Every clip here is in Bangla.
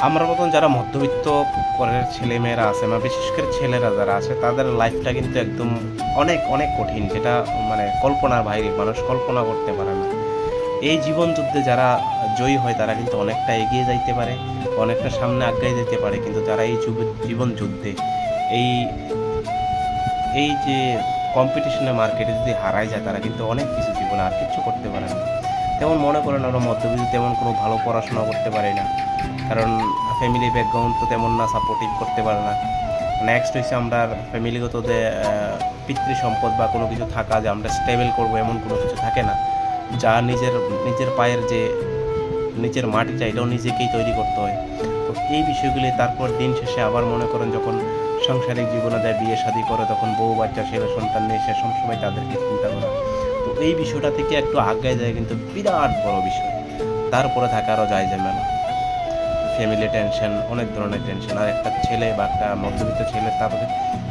আমার মতন যারা মধ্যবিত্ত ঘরের ছেলেমেয়েরা আছে বা বিশেষ করে ছেলেরা যারা আছে তাদের লাইফটা কিন্তু একদম অনেক অনেক কঠিন, যেটা মানে কল্পনার বাইরে, মানুষ কল্পনা করতে পারে না। এই জীবন যুদ্ধে যারা জয়ী হয় তারা কিন্তু অনেকটা এগিয়ে যাইতে পারে, অনেকটা সামনে আগায় যেতে পারে, কিন্তু যারা এই জীবন যুদ্ধে এই এই যে কম্পিটিশনের মার্কেটে যদি হারায় যায় তারা কিন্তু অনেক কিছু জীবনে আর কিছু করতে পারে না। তেমন মনে করেন আমরা মধ্যবিত্ত তেমন কোনো ভালো পড়াশোনা করতে পারি না, কারণ ফ্যামিলি ব্যাকগ্রাউন্ড তো তেমন না সাপোর্টিভ করতে পারে না। নেক্সট হচ্ছে আমরা ফ্যামিলিগত যে পিতৃ সম্পদ বা কোনো কিছু থাকা যে আমরা স্টেবল করবো এমন কোনো কিছু থাকে না, যা নিজের নিজের পায়ের যে নিজের মাটিটা এটাও নিজেকেই তৈরি করতে হয়। তো এই বিষয়গুলি তারপর দিন শেষে আবার মনে করেন যখন সাংসারিক জীবনে যায়, বিয়ে শাদী করে, তখন বউ বাচ্চা ছেলে সন্তান নিয়ে সে সবসময় তাদেরকে চিন্তা করা। তো এই বিষয়টা থেকে একটু আগায় যায় কিন্তু বিরাট বড় বিষয়। তারপরে থাকে আরও যায় ঝামেলা, ফ্যামিলি টেনশন, অনেক ধরনের টেনশন। আর একটা ছেলে বা একটা মধ্যবিত্ত ছেলে তারপরে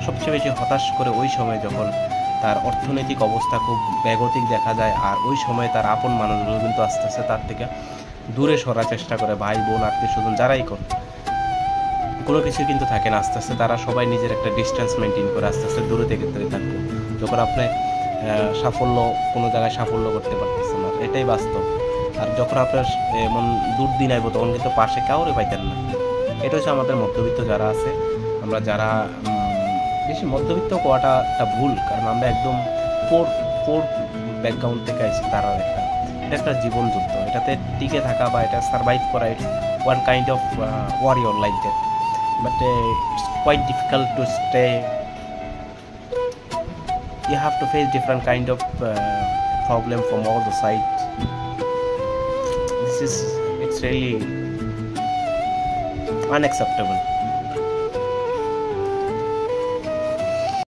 সবচেয়ে বেশি হতাশ করে ওই সময় যখন তার অর্থনৈতিক অবস্থা খুব বেগতিক দেখা যায়, আর ওই সময় তার আপন মানুষগুলো কিন্তু আস্তে আস্তে তার থেকে দূরে সরার চেষ্টা করে, ভাই বোন আত্মীয় স্বজন যারাই করে, কোনো কিছু কিন্তু থাকে না। আস্তে আস্তে তারা সবাই নিজের একটা ডিস্টেন্স মেনটেন করে আস্তে আস্তে দূরে থেকে থাকবে, যখন আপনি সাফল্য কোনো জায়গায় সাফল্য করতে পারতেছেন না, এটাই বাস্তব। আর যখন আপনার এমন দুর্দিন আইব তখন কিন্তু পাশে কাউরে পাইতেন না। এটা হচ্ছে আমাদের মধ্যবিত্ত যারা আছে, আমরা যারা বেশি মধ্যবিত্ত কোয়াটা একটা ভুল, কারণ আমরা একদম পোর পোর ব্যাকগ্রাউন্ড থেকে আসছি। তারা এটা একটা জীবন যুদ্ধ, এটাতে টিকে থাকা বা এটা সার্ভাইভ করা, it's one kind of warrior like that, but it's quite difficult to stay. You have to face different kind of problem from all the sides. It's really unacceptable.